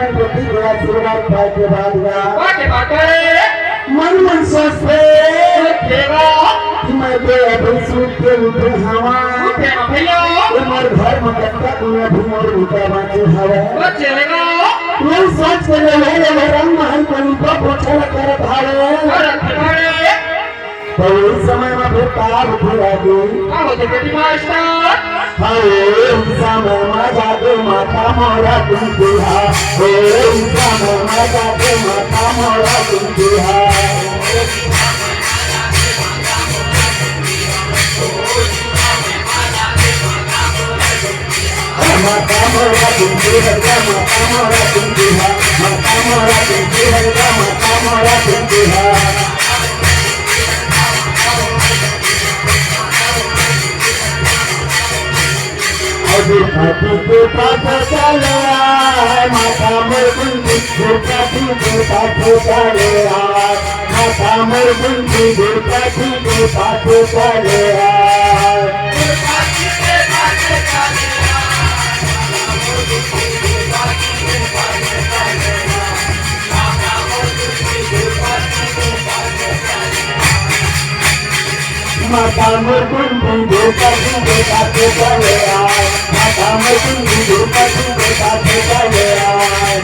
अपन पति के आशीर्वाद पाए के बाद मन मन सोचते कि मैं तो अभी सूट के उठे हवा तुम्हारे घर में कट्टा दुनिया भी मोर उठा बांचे हवा मैं सोच के ले रंग महल पर ऊपर पोछा कर भाड़े तो इस समय में फिर तार उठा गई समय में जाके माता मोरा तुम दिया समय में जाके माता मोरा तुम दिया माता मोरा तुम दिया माता मोरा तुम दिया माता मोरा तुम दिया माता मोरा तुम दिया हाथी के पास चले आए माता मोर बुंदी दुर्गाजी के पास चले आए माता मोर बुंदी दुर्गाजी के पास चले आए माता मोर बुंदी दुर्गाजी के पास चले आए माता मोर बुंदी दुर्गाजी के पास चले आए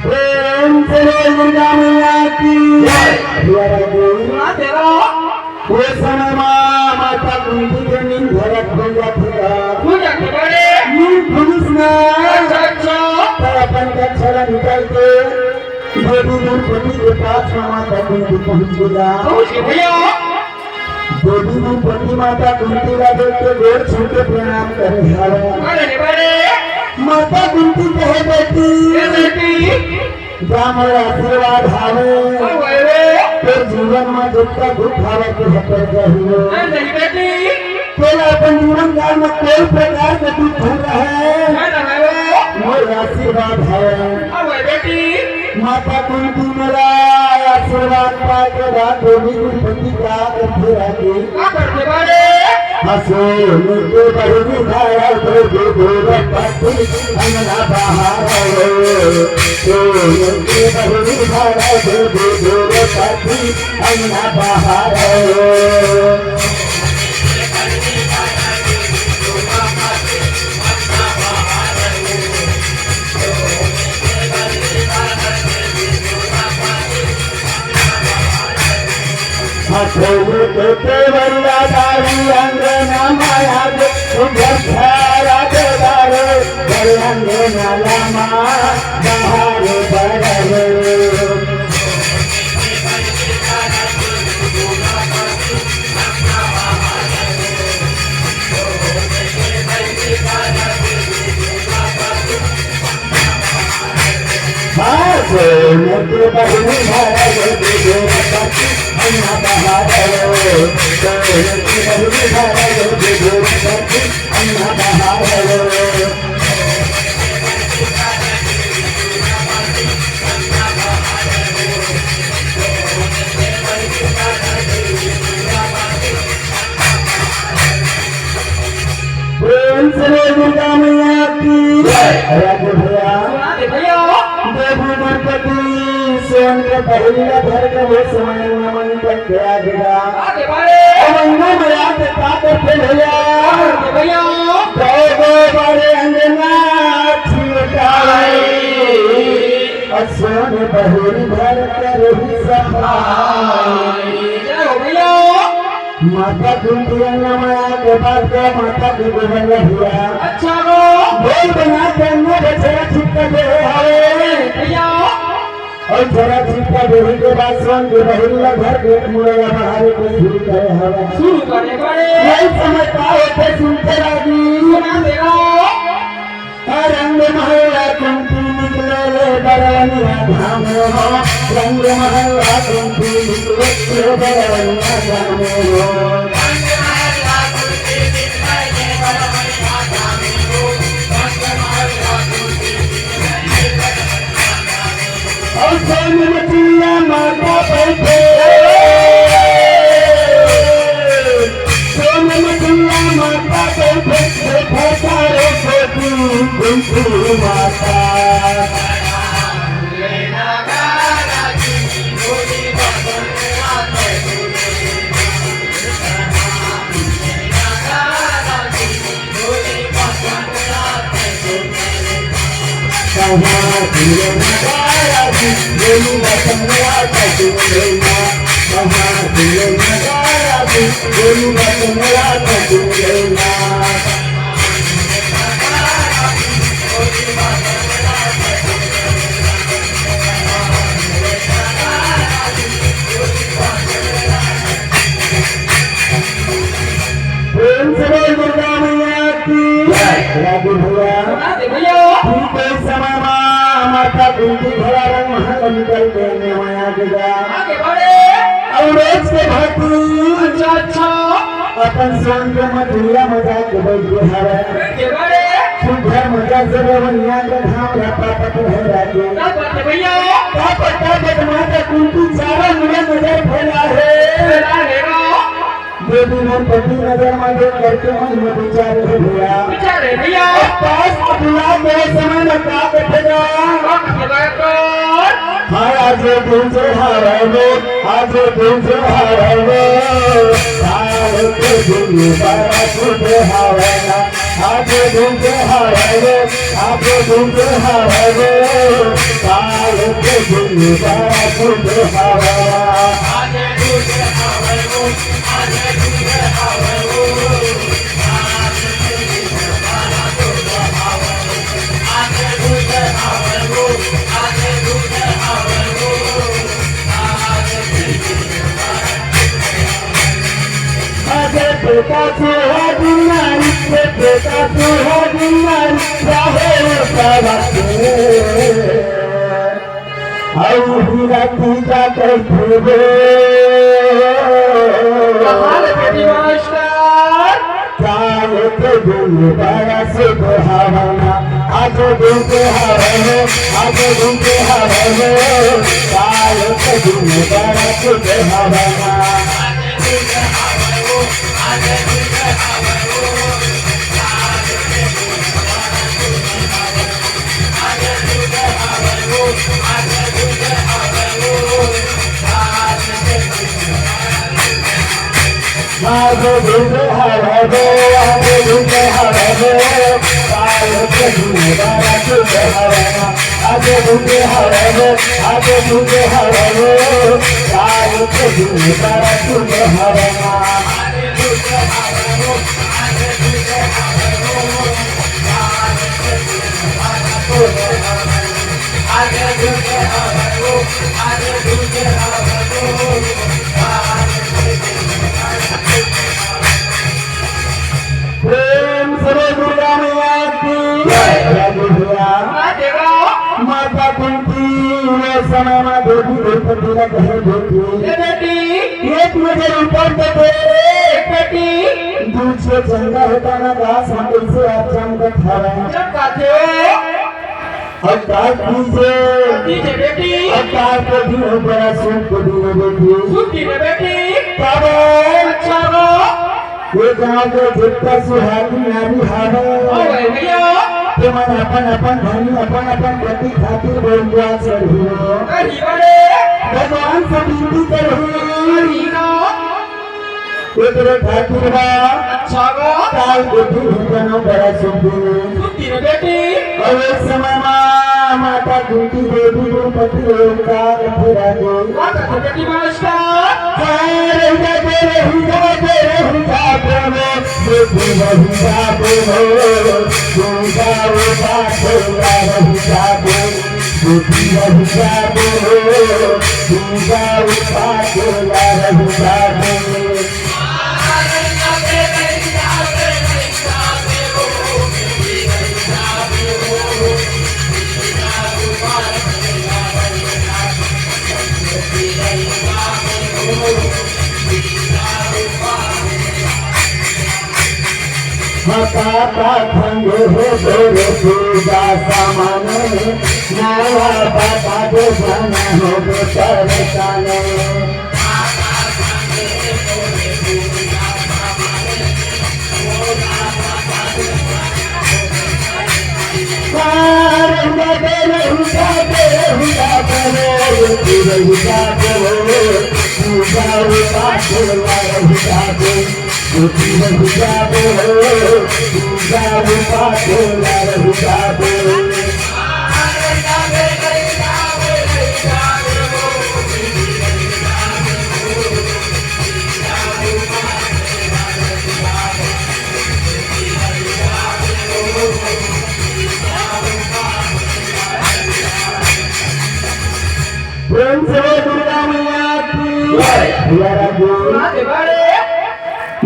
प्रेम से दुर्गा मैया की वो समय माता कुंती के नींद घरक हो जाती पुलिस ने अपन का छला निकाल के देवी द्रौपदी के पास माता कुंती पहुंच गया देवी द्रौपदी माता कुंती का देख के गोर छू के प्रणाम करे माता कुंती कहे बेटी जा मोर आशीर्वाद हावे तो जीवन में जितना दुख हावे के हटर जाहिए तेरा अपन जीवन काल में कोई प्रकार का दुख हो रहा है मोर आशीर्वाद है माता कुंती मेरा आशीर्वाद पाए के बाद देवी द्रौपदी का करते रहती हंसो मुझे बड़ी धारा तो गोर पति अंगना बाहर तो मुझे बड़ी धारा तो गोर पति अंगना बाहर केवलिया दारी अंगना माया अंगना लामा बाहर बड़े मुझे बहनी अन्ना बहार अन्ना बहार दुर्गा मैया की भैया देवी द्रौपदी सोन के पहला घर के वो समय नमन कर के आ गया महीना में आते पाकर थे भैया गो बड़े अंगना छिड़काई सोन बहुरी भर कर ही सफाई माता कुंती अंगना के बाद का माता की गोबंदा हुआ अच्छा बोल बना करने बचरा छिपका दे भैया और जरा छिपका देने के बाद सोन के बहुला घर गेट मुड़ेगा बाहर को शुरू करे नहीं समझता होते सुनते राजी सुना देगा रंग महला कुंती निकले ले बरनिया धाम हो रंग महला कुंती निकले ले बरनिया धाम हो और सोन मचिया माता बैठे महादेव नगाराजी बोलू बसमला कटुलेना महादेव नगाराजी बोलू बसमला कटुलेना दुर्गा मैया की राजू भैया ठीक है समय माता कुंती भरा रंग महल निकल देने माया गया और रोज के भाती अच्छा अपन सोन के मधुरिया मजा के बैठे हवे सुधर मजा से बनिया के धाम रपा पट है राजे भैया का पट्टा के माता कुंती चारा मुझे नजर फैला है देवी ने पति नजर में देख करके मन में विचारे भैया पास बुला के समय में का बैठेगा हाय आज दिन से हारे आज दिन से हारे साल के दिन बड़ा खुद हारे आज दिन से हारे आज दिन से हारे साल के दिन बड़ा खुद हारे आज दिन से हारे बेटा सुहागिनारी बेटा सुहागिनारी चाहे सवाते और हीरा पूजा करते चाल के दिन बड़ा से बहाना आज दिन के हारे आज दिन के हारे चाल के दिन बड़ा से बहाना आज दिन हारे आज दिन हारे काल के दिन बड़ा से बहाना आज दिन हारे आज दिन हारे काल के दिन बड़ा से बहाना प्रेम से दुर्गा मैया की माता कुंती समय में देवी द्रौपदी ने कहे बेटी एक मुझे ऊपर बेटी दूध से चंगा होता ना घास हम इसे आप चमकत हवे अवतार कीजिए बेटी अवतार को भी हो बड़ा सुख को भी बेटी तब अच्छा ये गाँव के जितना सुहागी नारी हावे तो मन अपन धनी अपन पति खातिर बोलवा चढ़ियो भगवान से विनती करहु तेरे खातिर बा अच्छा काल बुद्धि भजनो बड़ा सुखी बेटी और एक समय माता कुंती देवी द्रौपदी ओंकार फिरा दे माता बेटी नमस्कार रहुजा माता खंड हो गोरे पूजा सामान नया बाबा जो जन हो तरसाने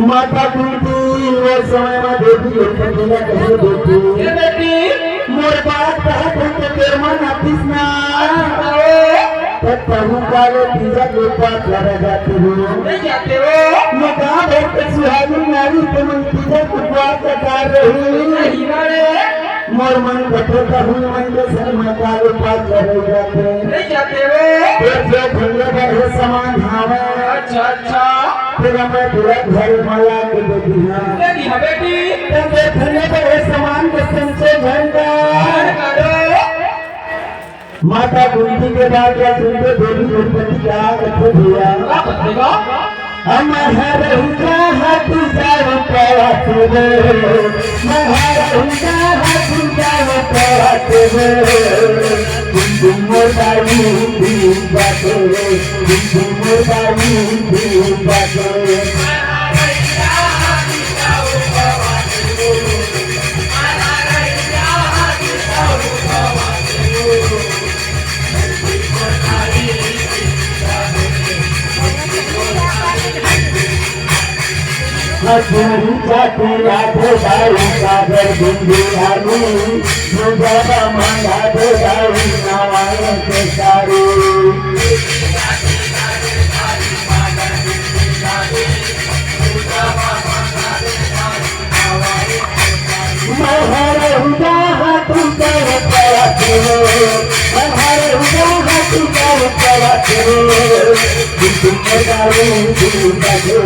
माता कुंती वो समय में देवी द्रौपदीला कैसे देखी मोर बात कहत हम तो तेरे मन आतिस ना तब प्रभु काले तीजा के पास लड़ा जाते हो नहीं जाते हो मैं कहाँ भर के सुहागिन नारी के मन तीजा के पास कर रही नहीं मारे मोर मन कटोता हूँ मन के सर माता के पास लड़े जाते नहीं जाते हो एक जो भंगे पर समान हावे अच्छा फिर मैं पूरा घर माला के बेटी हाँ बेटी तेरे भंगे पर समान के संचे झंडा माता कुंती के बाद या सुनते देवी द्रौपदी का कथो दिया हमारा हुआ हाथ जाओ पास रे हमारा हुआ हाथ जाओ पास रे तुम मोटाई दी बातो तुम मोटाई दी बातो मधुरी जाती राधे दाई सागर बिंदी आनी मुझे मंगा दे दाई नवाए के सारी महरे हुआ हाथ कर पड़ा करो महरे हुआ हाथ कर पड़ा करो तुम दारू तुम दारू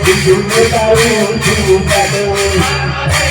तुम दारू तुम दारू